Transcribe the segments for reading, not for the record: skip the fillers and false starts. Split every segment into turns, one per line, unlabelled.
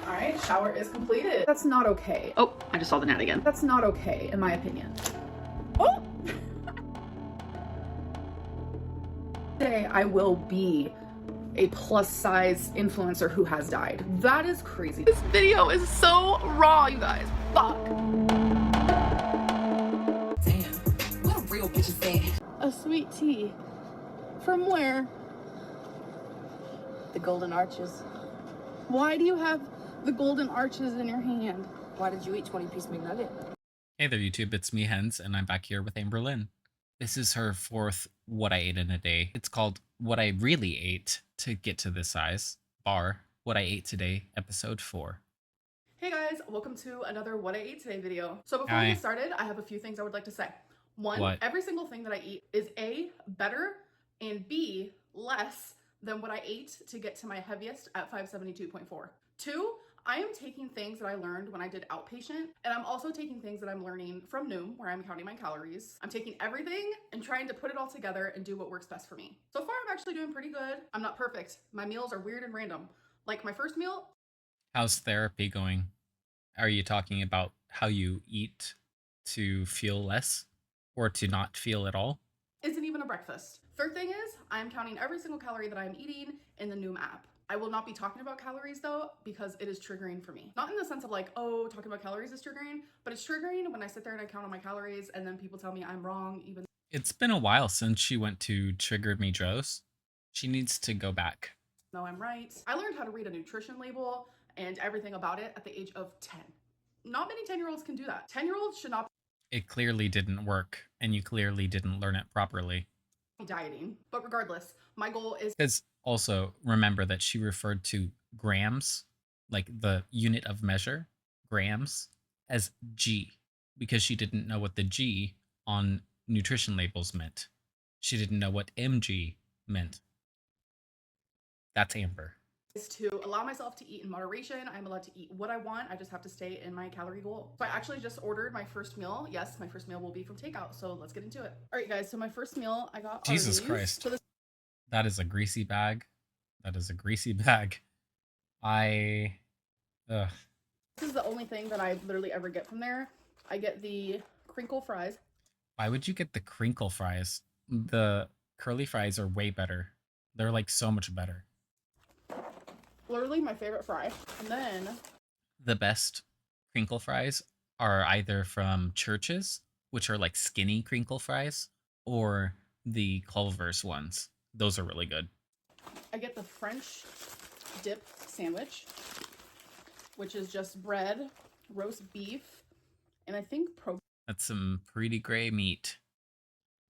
All right, shower is completed. That's not okay.
Oh, I just saw the gnat again.
That's not okay, in my opinion. Oh! Today I will be a plus size influencer who has died. That is crazy.
This video is so raw, you guys. Fuck.
Damn, what a real bitch is that?
A sweet tea. From where?
The Golden Arches.
Why do you have the golden arches in your hand?
Why did you eat 20-piece McNugget?
Hey there, YouTube. It's me, Hens, and I'm back here with Amberlynn. This is her fourth What I Ate in a Day. It's called What I Really Ate to Get to This Size, bar What I Ate Today, episode 4.
Hey guys, welcome to another What I Ate Today video. So before we get started, I have a few things I would like to say. One, every single thing that I eat is A, better, and B, less than what I ate to get to my heaviest at 572.4. Two, I am taking things that I learned when I did outpatient, and I'm also taking things that I'm learning from Noom, where I'm counting my calories. I'm taking everything and trying to put it all together and do what works best for me. So far, I'm actually doing pretty good. I'm not perfect. My meals are weird and random. Like my first meal.
How's therapy going? Are you talking about how you eat to feel less or to not feel at all?
Isn't even a breakfast. Third thing is, I'm counting every single calorie that I'm eating in the Noom app. I will not be talking about calories though, because it is triggering for me. Not in the sense of like, oh, talking about calories is triggering, but it's triggering when I sit there and I count on my calories and then people tell me I'm wrong even.
It's been a while since she went to Triggered Me Joe's. She needs to go back.
No, I'm right. I learned how to read a nutrition label and everything about it at the age of 10. Not many 10-year-olds can do that. 10-year-olds should not
It clearly didn't work, and you clearly didn't learn it properly.
be dieting. But regardless, my goal is...
Because also, remember that she referred to grams, like the unit of measure, grams, as G, because she didn't know what the G on nutrition labels meant. She didn't know what mg meant. That's Amber.
Is to allow myself to eat in moderation. I'm allowed to eat what I want. I just have to stay in my calorie goal. So I actually just ordered my first meal. Yes, my first meal will be from takeout. So let's get into it. All right, guys. So my first meal, I got
Jesus
Arby's.
Christ.
So this
That is a greasy bag. That is a greasy bag. Ugh.
is the only thing that I literally ever get from there. I get the crinkle fries.
Why would you get the crinkle fries? The curly fries are way better. They're like so much better.
Literally my favorite fry. And then
The best crinkle fries are either from Church's, which are like skinny crinkle fries, or the Culver's ones. Those are really good.
I get the French dip sandwich, which is just bread, roast beef, and I think
That's some pretty gray meat.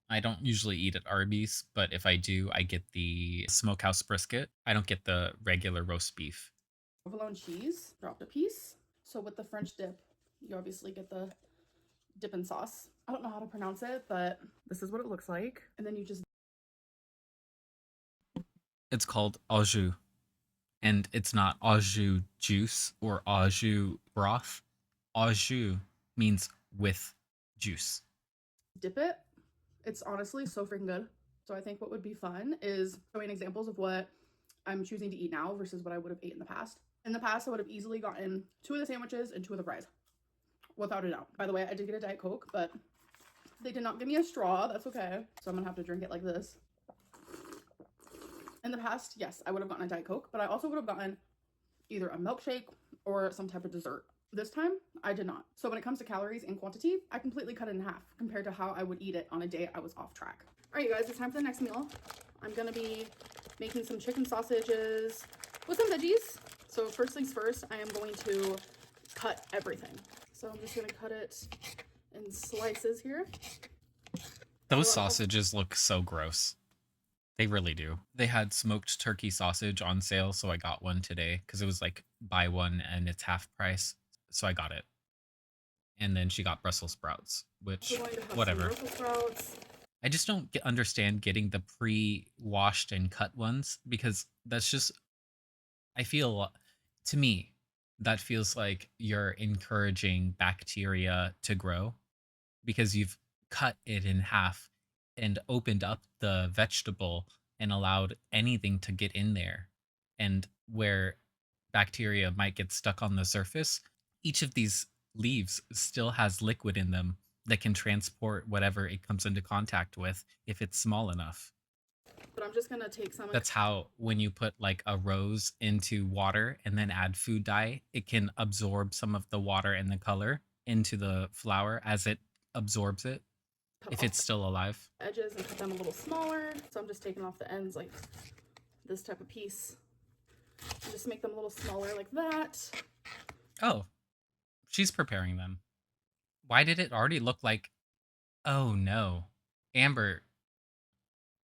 I don't usually eat at Arby's, but if I do, I get the smokehouse brisket. I don't get the regular roast beef.
provolone cheese, dropped a piece. So with the French dip, you obviously get the dipping sauce. I don't know how to pronounce it, but this is what it looks like. And then you just...
It's called au jus, and it's not au jus juice or au jus broth. Au jus means with juice.
dip it. It's honestly so freaking good. So I think what would be fun is showing examples of what I'm choosing to eat now versus what I would have ate in the past. In the past, I would have easily gotten 2 of the sandwiches and 2 of the fries, without a doubt. By the way, I did get a Diet Coke, but they did not give me a straw. That's okay. So I'm gonna have to drink it like this. In the past, yes, I would have gotten a Diet Coke, but I also would have gotten either a milkshake or some type of dessert. This time, I did not. So when it comes to calories and quantity, I completely cut it in half compared to how I would eat it on a day I was off track. All right, you guys, it's time for the next meal. I'm gonna be making some chicken sausages with some veggies. So first things first, I am going to cut everything. So I'm just gonna cut it in slices here.
Those sausages look so gross. They really do. They had smoked turkey sausage on sale, so I got one today because it was like buy one and it's half price. So I got it. And then she got Brussels sprouts, which whatever. I just don't understand getting the pre-washed and cut ones because that's just, I feel, to me, that feels like you're encouraging bacteria to grow because you've cut it in half and opened up the vegetable and allowed anything to get in there. And where bacteria might get stuck on the surface. Each of these leaves still has liquid in them that can transport whatever it comes into contact with if it's small enough.
But I'm just gonna take some.
That's how when you put like a rose into water and then add food dye, it can absorb some of the water and the color into the flower as it absorbs it, if it's still alive.
Edges and cut them a little smaller. So I'm just taking off the ends like this type of piece. And just make them a little smaller like that.
Oh, she's preparing them. Why did it already look like... Oh no. Amber,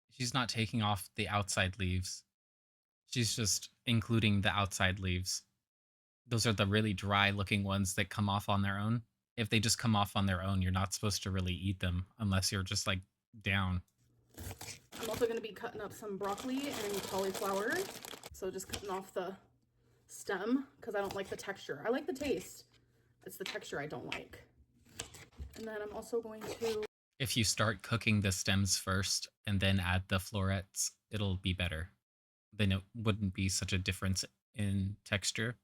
she's not taking off the outside leaves. She's just including the outside leaves. Those are the really dry looking ones that come off on their own. If they just come off on their own, you're not supposed to really eat them unless you're just like down.
I'm also going to be cutting up some broccoli and cauliflower. So just cutting off the stem because I don't like the texture. I like the taste. It's the texture I don't like. And then I'm also going to...
If you start cooking the stems first and then add the florets, it'll be better. Then it wouldn't be such a difference in texture.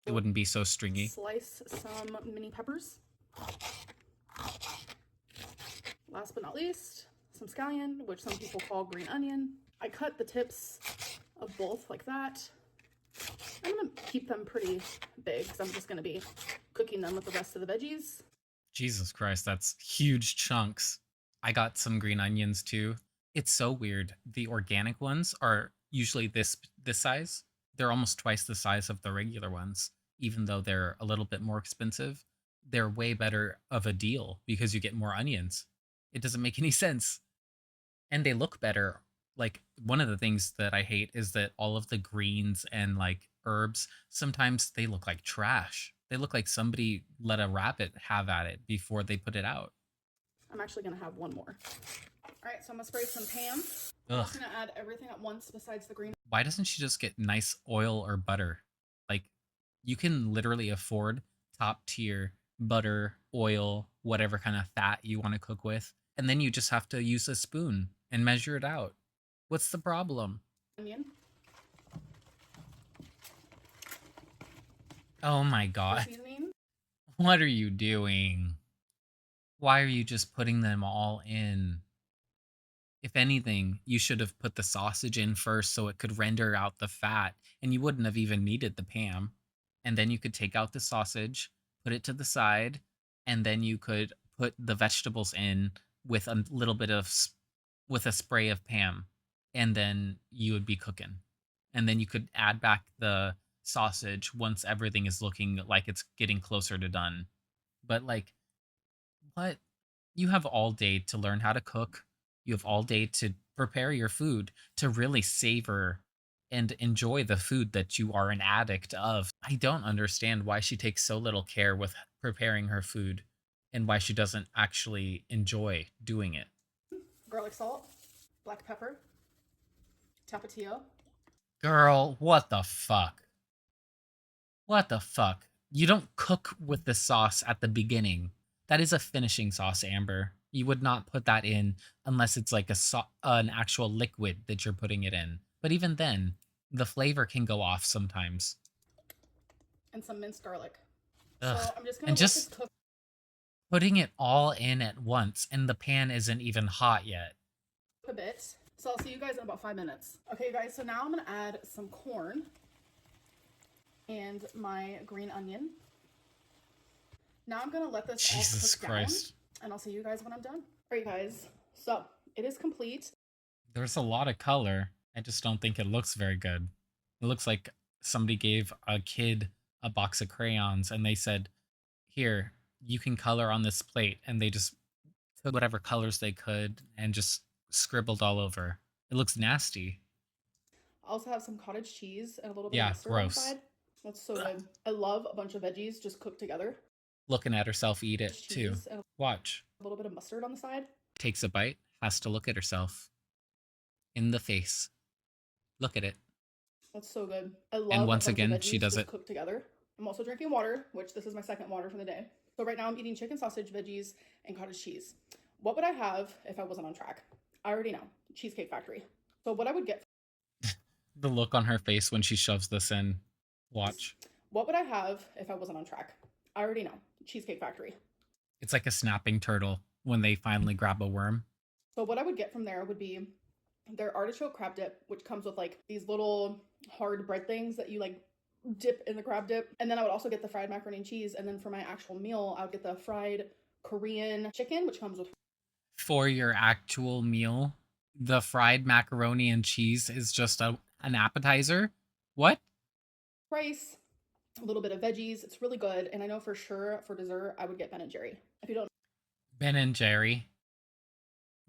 It wouldn't be so stringy.
Slice some mini peppers. Last but not least, some scallion, which some people call green onion. I cut the tips of both like that. I'm gonna keep them pretty big because I'm just gonna be cooking them with the rest of the veggies.
Jesus Christ, that's huge chunks. I got some green onions too. It's so weird. The organic ones are usually this size. They're almost twice the size of the regular ones, even though they're a little bit more expensive. They're way better of a deal because you get more onions. It doesn't make any sense. And they look better. Like, one of the things that I hate is that all of the greens and like herbs, sometimes they look like trash. They look like somebody let a rabbit have at it before they put it out.
I'm actually gonna have one more. All right, so I'm gonna spray some Pam.
Ugh.
I'm just gonna add everything at once besides the green.
Why doesn't she just get nice oil or butter? Like, you can literally afford top tier butter, oil, whatever kind of fat you want to cook with. And then you just have to use a spoon and measure it out. What's the problem?
Onion.
Oh my God.
Seasoning.
What are you doing? Why are you just putting them all in? If anything, you should have put the sausage in first so it could render out the fat and you wouldn't have even needed the Pam. And then you could take out the sausage, put it to the side, and then you could put the vegetables in with a little bit of, with a spray of Pam. And then you would be cooking. And then you could add back the sausage once everything is looking like it's getting closer to done. But like, what? You have all day to learn how to cook. You have all day to prepare your food, to really savor and enjoy the food that you are an addict of. I don't understand why she takes so little care with preparing her food and why she doesn't actually enjoy doing it.
Garlic salt, black pepper, tapatio.
Girl, what the fuck? What the fuck? You don't cook with the sauce at the beginning. That is a finishing sauce, Amber. You would not put that in unless it's like an actual liquid that you're putting it in. But even then, the flavor can go off sometimes.
And some minced garlic.
Ugh.
So I'm just gonna
and
let
just
this cook.
putting it all in at once, and the pan isn't even hot yet.
A bit. So I'll see you guys in about 5 minutes. Okay, guys, so now I'm gonna add some corn and my green onion. Now I'm gonna let this
Jesus
all cook
Christ.
down, and I'll see you guys when I'm done. All right, guys, so it is complete.
There's a lot of color. I just don't think it looks very good. It looks like somebody gave a kid a box of crayons and they said, here, you can color on this plate. And they just took whatever colors they could and just scribbled all over. It looks nasty.
I also have some cottage cheese and a little bit
Yeah,
of mustard
gross.
on the side. That's so good. I love a bunch of veggies just cooked together.
Looking at herself eat it too.
Cheese and
Watch.
a little bit of mustard on the side.
Takes a bite, has to look at herself in the face. Look at it.
That's so good. I love
And
a
once
bunch of
again,
veggies
she does
just
it.
cooked together. I'm also drinking water, which this is my second water for the day. So right now I'm eating chicken sausage, veggies, and cottage cheese. What would I have if I wasn't on track? I already know. Cheesecake Factory. So what I would get...
The look on her face when she shoves this in. Watch.
What would I have if I wasn't on track? I already know. Cheesecake Factory.
It's like a snapping turtle when they finally grab a worm.
So what I would get from there would be their artichoke crab dip, which comes with like these little hard bread things that you like dip in the crab dip. And then I would also get the fried macaroni and cheese. And then for my actual meal, I would get the fried Korean chicken, which comes with...
For your actual meal, the fried macaroni and cheese is just an appetizer? What?
rice, a little bit of veggies. It's really good. And I know for sure for dessert, I would get Ben and Jerry. If you don't...
Ben and Jerry.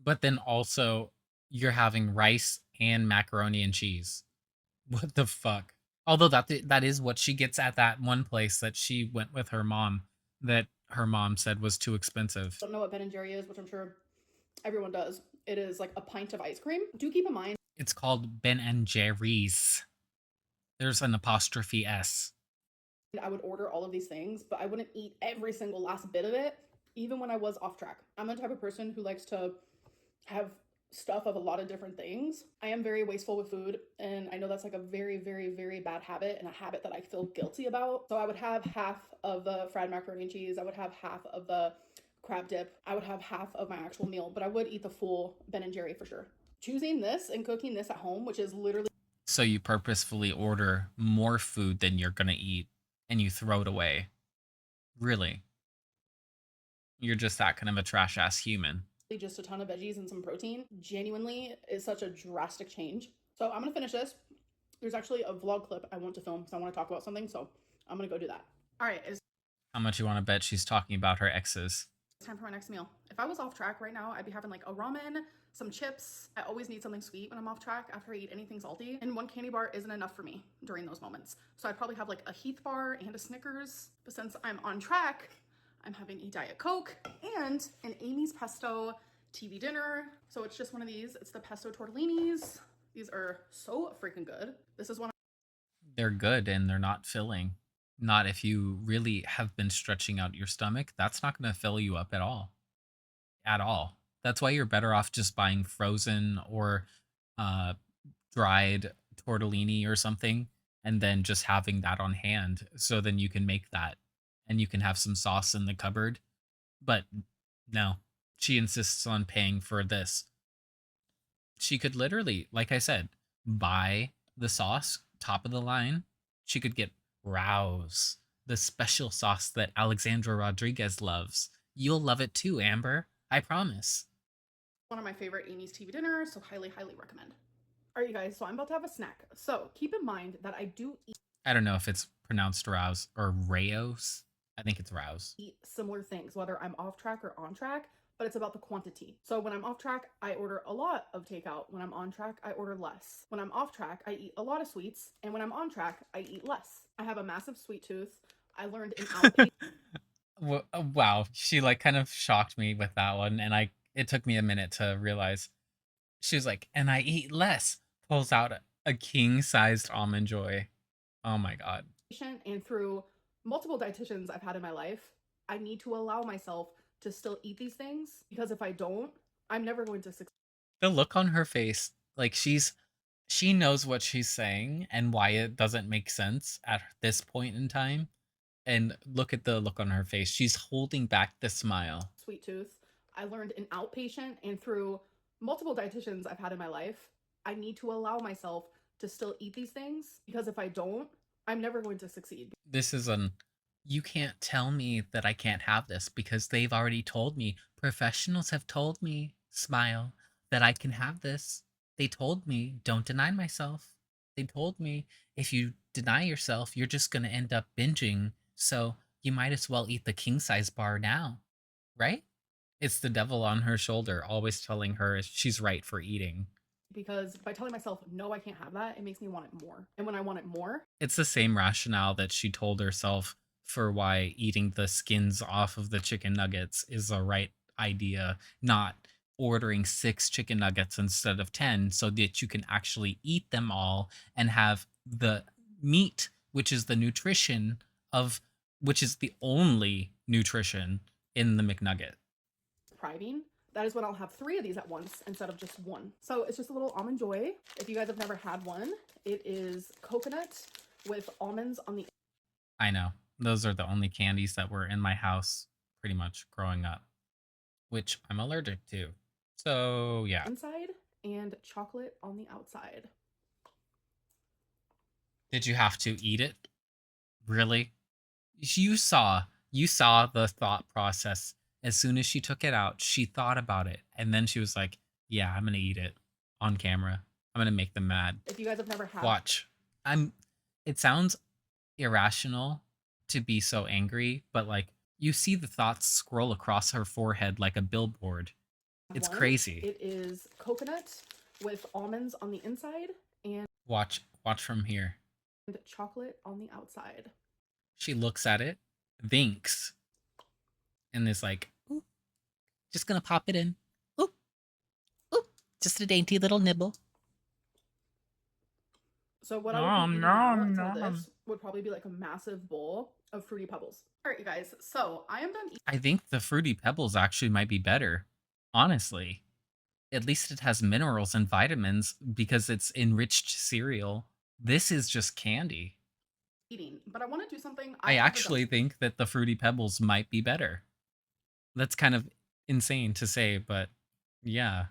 But then also, you're having rice and macaroni and cheese. What the fuck? Although that is what she gets at that one place that she went with her mom, that her mom said was too expensive.
Don't know what Ben and Jerry is, which I'm sure everyone does. It is like a pint of ice cream. Do keep in mind,
it's called Ben and Jerry's. There's an apostrophe S.
I would order all of these things, but I wouldn't eat every single last bit of it, even when I was off track. I'm the type of person who likes to have stuff of a lot of different things. I am very wasteful with food, and I know that's like a very, very, very bad habit and a habit that I feel guilty about. So I would have half of the fried macaroni and cheese. I would have half of the crab dip. I would have half of my actual meal, but I would eat the full Ben and Jerry for sure. Choosing this and cooking this at home, which is literally...
So you purposefully order more food than you're gonna eat, and you throw it away. Really? You're just that kind of a trash-ass human.
Just a ton of veggies and some protein genuinely is such a drastic change. So I'm gonna finish this. There's actually a vlog clip I want to film because I want to talk about something, so I'm gonna go do that. All right, it's
How much you want to bet she's talking about her exes?
time for my next meal. If I was off track right now, I'd be having like a ramen, some chips. I always need something sweet when I'm off track after I eat anything salty, and one candy bar isn't enough for me during those moments. So I'd probably have like a Heath bar and a Snickers, but since I'm on track, I'm having a Diet Coke and an Amy's Pesto TV dinner. So it's just one of these. It's the pesto tortellinis. These are so freaking good. This is one.
They're good and they're not filling. Not if you really have been stretching out your stomach. That's not going to fill you up at all. At all. That's why you're better off just buying frozen or dried tortellini or something, and then just having that on hand. So then you can make that and you can have some sauce in the cupboard. But no, she insists on paying for this. She could literally, like I said, buy the sauce, top of the line. She could get Rouse, the special sauce that Alexandra Rodriguez loves. You'll love it too, Amber. I promise.
One of my favorite Amy's TV dinners, so highly, highly recommend. All right, you guys, so I'm about to have a snack. So keep in mind that I do
I don't know if it's pronounced Rouse or Rayos. I think it's Rouse.
eat similar things, whether I'm off track or on track, but it's about the quantity. So when I'm off track, I order a lot of takeout. When I'm on track, I order less. When I'm off track, I eat a lot of sweets. And when I'm on track, I eat less. I have a massive sweet tooth. I learned in outpatient.
Wow, she like kind of shocked me with that one, and it took me a minute to realize. She was like, and I eat less. Pulls out a king-sized Almond Joy. Oh my god.
And through multiple dietitians I've had in my life, I need to allow myself to still eat these things, because if I don't, I'm never going to succeed.
The look on her face, like she knows what she's saying and why it doesn't make sense at this point in time. And look at the look on her face. She's holding back the smile.
Sweet tooth. I learned in outpatient and through multiple dietitians I've had in my life, I need to allow myself to still eat these things, because if I don't, I'm never going to succeed.
This is you can't tell me that I can't have this because they've already told me. Professionals have told me, smile, that I can have this. They told me, don't deny myself. They told me, if you deny yourself, you're just going to end up binging. So you might as well eat the king size bar now, right? It's the devil on her shoulder, always telling her she's right for eating.
Because by telling myself, no, I can't have that, it makes me want it more. And when I want it more,
it's the same rationale that she told herself for why eating the skins off of the chicken nuggets is the right idea, not ordering 6 chicken nuggets instead of 10 so that you can actually eat them all and have the meat, which is the nutrition of, which is the only nutrition in the McNugget.
depriving, that is when I'll have 3 of these at once instead of just one. So it's just a little Almond Joy. If you guys have never had one, it is coconut with almonds on the
I know. Those are the only candies that were in my house pretty much growing up, which I'm allergic to. So, yeah.
inside and chocolate on the outside.
Did you have to eat it? Really? You saw the thought process. As soon as she took it out, she thought about it, and then she was like, "Yeah, I'm gonna eat it on camera. I'm gonna make them mad."
If you guys have never had
Watch. I'm. It sounds irrational to be so angry, but like you see the thoughts scroll across her forehead like a billboard. It's
one,
crazy.
it is coconut with almonds on the inside and
Watch from here.
chocolate on the outside.
She looks at it, thinks, and is like, "Ooh, just gonna pop it in. Ooh, ooh, just a dainty little nibble."
So what I would be eating now to this would probably be like a massive bowl of Fruity Pebbles. All right, you guys. So I am done eating.
I think the Fruity Pebbles actually might be better, honestly. At least it has minerals and vitamins because it's enriched cereal. This is just candy.
But I want to do something
I actually think that the Fruity Pebbles might be better. That's kind of insane to say, but yeah.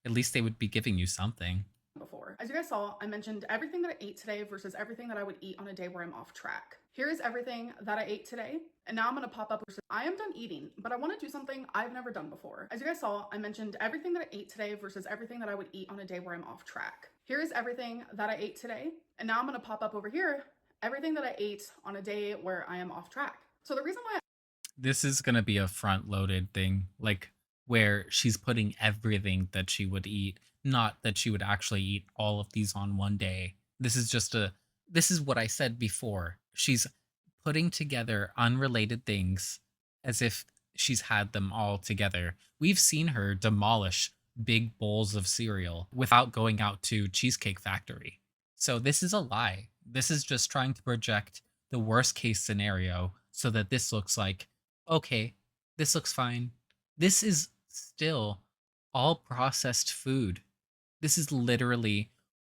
At least they would be giving you something.
Before. As you guys saw, I mentioned everything that I ate today versus everything that I would eat on a day where I'm off track. Here is everything that I ate today, and now I'm going to pop up. I am done eating, but I want to do something I've never done before. As you guys saw, I mentioned everything that I ate today versus everything that I would eat on a day where I'm off track. Here is everything that I ate today, and now I'm going to pop up over here everything that I ate on a day where I am off track. So the reason why
this is going to be a front-loaded thing, like where she's putting everything that she would eat, not that she would actually eat all of these on one day. This is what I said before. She's putting together unrelated things as if she's had them all together. We've seen her demolish big bowls of cereal without going out to Cheesecake Factory. So this is a lie. This is just trying to project the worst case scenario so that this looks like, okay, this looks fine. This is still all processed food. This is literally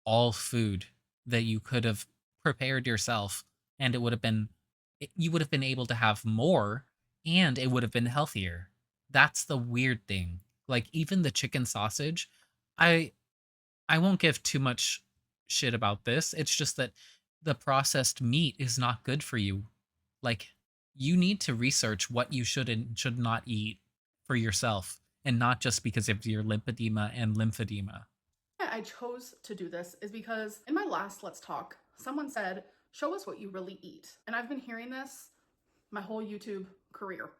all food that you could have prepared yourself, and you would have been able to have more, and it would have been healthier. That's the weird thing. Like even the chicken sausage, I won't give too much shit about this. It's just that the processed meat is not good for you. Like you need to research what you should and should not eat for yourself, and not just because of your lymphedema and lymphedema.
I chose to do this is because in my last Let's Talk, someone said, show us what you really eat. And I've been hearing this my whole YouTube career.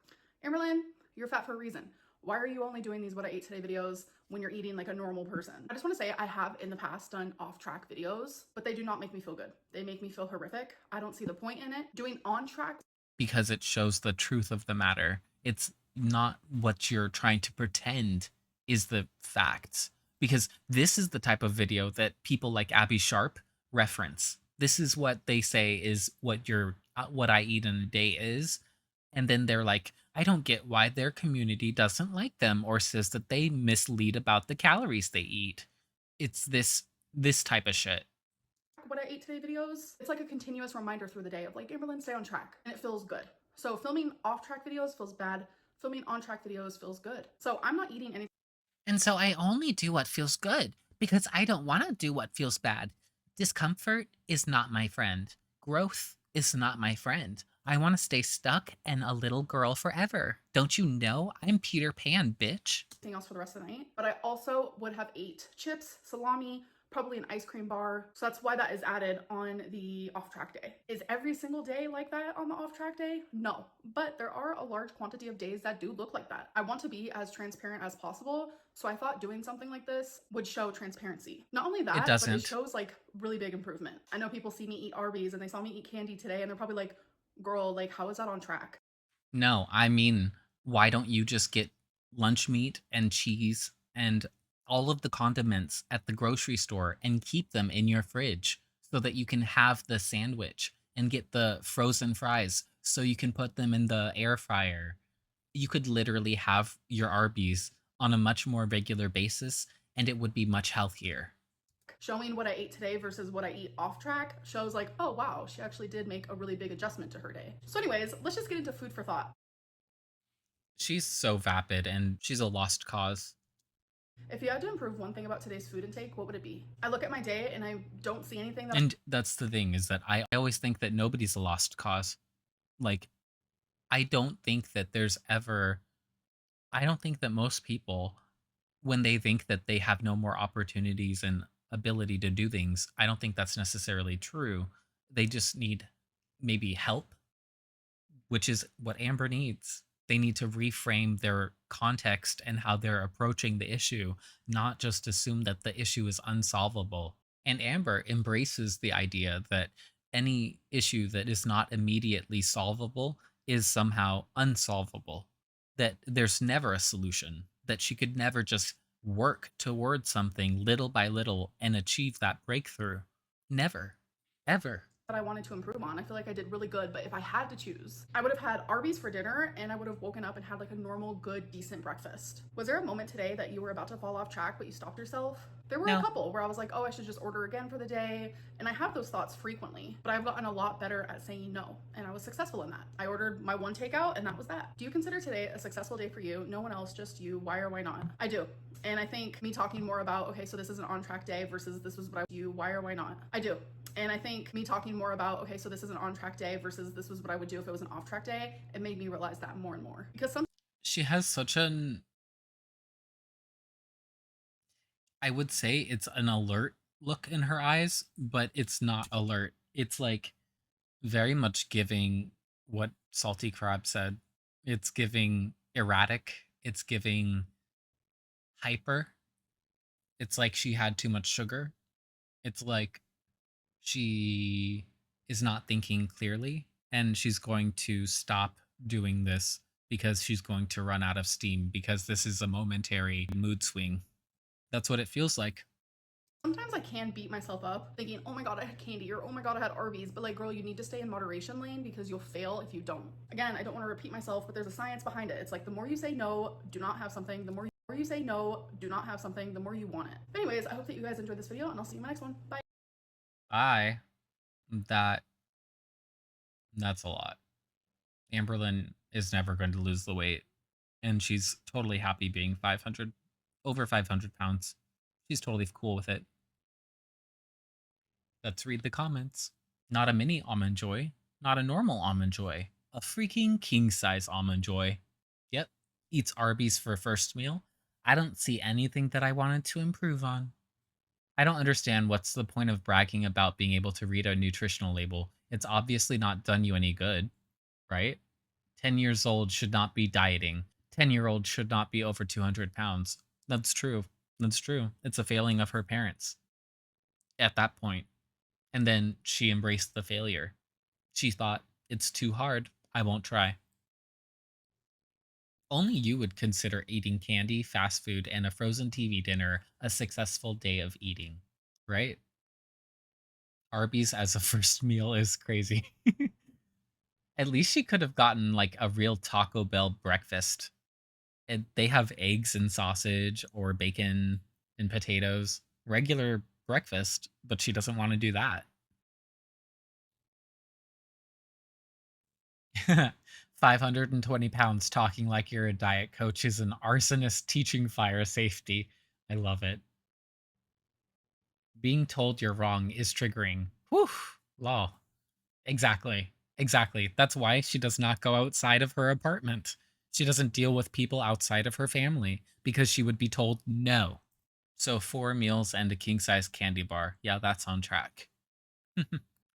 Amberlynn, you're fat for a reason. Why are you only doing these what I ate today videos when you're eating like a normal person? I just want to say I have in the past done off-track videos, but they do not make me feel good. They make me feel horrific. I don't see the point in it. Doing on-track,
because it shows the truth of the matter. It's not what you're trying to pretend is the facts. Because this is the type of video that people like Abby Sharp reference. This is what they say is what I eat in a day is. And then they're like, I don't get why their community doesn't like them or says that they mislead about the calories they eat. It's this type of shit.
What I ate today videos, it's like a continuous reminder through the day of like, Amberlynn, stay on track. And it feels good. So filming off-track videos feels bad. Filming on-track videos feels good. So I'm not eating anything.
And so I only do what feels good because I don't want to do what feels bad. Discomfort is not my friend. Growth is not my friend. I want to stay stuck and a little girl forever. Don't you know I'm Peter Pan, bitch?
Anything else for the rest of the night. But I also would have ate chips, salami, probably an ice cream bar. So that's why that is added on the off-track day. Is every single day like that on the off-track day? No, but there are a large quantity of days that do look like that. I want to be as transparent as possible. So I thought doing something like this would show transparency. Not only that, but it shows like really big improvement. I know people see me eat Arby's and they saw me eat candy today and they're probably like, girl, like how is that on track?
No, I mean, why don't you just get lunch meat and cheese and all of the condiments at the grocery store and keep them in your fridge so that you can have the sandwich and get the frozen fries so you can put them in the air fryer. You could literally have your Arby's on a much more regular basis and it would be much healthier.
Showing what I ate today versus what I eat off track shows like, oh wow, she actually did make a really big adjustment to her day. So anyways, let's just get into food for thought.
She's so vapid and she's a lost cause.
If you had to improve one thing about today's food intake, what would it be? I look at my day and I don't see anything that.
And that's the thing, is that I always think that nobody's a lost cause. Like, I don't think that I don't think that most people, when they think that they have no more opportunities and ability to do things, I don't think that's necessarily true. They just need maybe help, which is what Amber needs. They need to reframe their context and how they're approaching the issue, not just assume that the issue is unsolvable. And Amber embraces the idea that any issue that is not immediately solvable is somehow unsolvable, that there's never a solution, that she could never just work towards something little by little and achieve that breakthrough. Never, ever.
That I wanted to improve on. I feel like I did really good, but if I had to choose, I would have had Arby's for dinner and I would have woken up and had like a normal, good, decent breakfast. Was there a moment today that you were about to fall off track, but you stopped yourself? There were a couple where I was like, oh, I should just order again for the day. And I have those thoughts frequently, but I've gotten a lot better at saying no. And I was successful in that. I ordered my one takeout and that was that. Do you consider today a successful day for you? No one else, just you. Why or why not? I do. And I think me talking more about, okay, so this is an on-track day versus this was what I do, why or why not? I do. And I think me talking more about, okay, so this is an on-track day versus this was what I would do if it was an off-track day, it made me realize that more and more. Because
she has such an, I would say it's an alert look in her eyes, but it's not alert. It's like very much giving what Salty Crab said. It's giving erratic. It's giving hyper. It's like she had too much sugar. It's like she is not thinking clearly and she's going to stop doing this because she's going to run out of steam because this is a momentary mood swing. That's what it feels like.
Sometimes I can beat myself up thinking, oh my god, I had candy, or oh my god, I had Arby's, but like, girl, you need to stay in moderation lane because you'll fail if you don't. Again, I don't want to repeat myself, but there's a science behind it. It's like the more you say no, do not have something, the more you say no, do not have something, the more you want it. But anyways, I hope that you guys enjoyed this video and I'll see you in my next one. Bye.
Bye. That's a lot. Amberlynn is never going to lose the weight, and she's totally happy being over 500 pounds. She's totally cool with it. Let's read the comments. Not a mini almond joy, not a normal almond joy, a freaking king size almond joy. Yep, eats Arby's for first meal. I don't see anything that I wanted to improve on. I don't understand what's the point of bragging about being able to read a nutritional label. It's obviously not done you any good, right? 10 years old should not be dieting. 10-year-old should not be over 200 pounds. That's true. That's true. It's a failing of her parents at that point. And then she embraced the failure. She thought, it's too hard. I won't try. Only you would consider eating candy, fast food, and a frozen TV dinner a successful day of eating, right? Arby's as a first meal is crazy. At least she could have gotten like a real Taco Bell breakfast. And they have eggs and sausage or bacon and potatoes. Regular breakfast, but she doesn't want to do that. 520 pounds talking like you're a diet coach is an arsonist teaching fire safety. I love it. Being told you're wrong is triggering. Whew, law. Exactly. Exactly. That's why she does not go outside of her apartment. She doesn't deal with people outside of her family because she would be told no. So 4 meals and a king-size candy bar. Yeah, that's on track.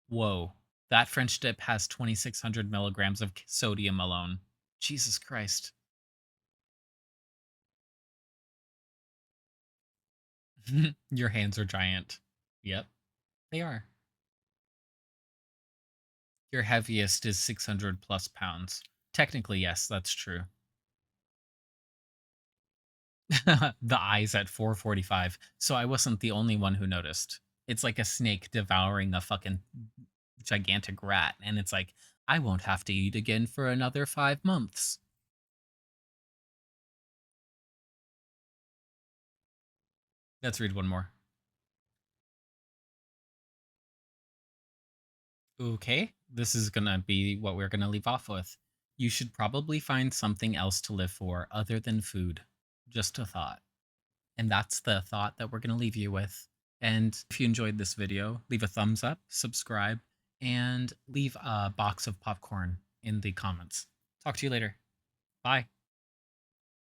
Whoa. That French dip has 2,600 milligrams of sodium alone. Jesus Christ. Your hands are giant. Yep, they are. Your heaviest is 600 plus pounds. Technically, yes, that's true. The eyes at 445. So I wasn't the only one who noticed. It's like a snake devouring a fucking gigantic rat. And it's like, I won't have to eat again for another 5 months. Let's read one more. Okay, this is gonna be what we're gonna leave off with. You should probably find something else to live for other than food. Just a thought. And that's the thought that we're gonna leave you with. And if you enjoyed this video, leave a thumbs up, subscribe, and leave a box of popcorn in the comments. Talk to you later. Bye.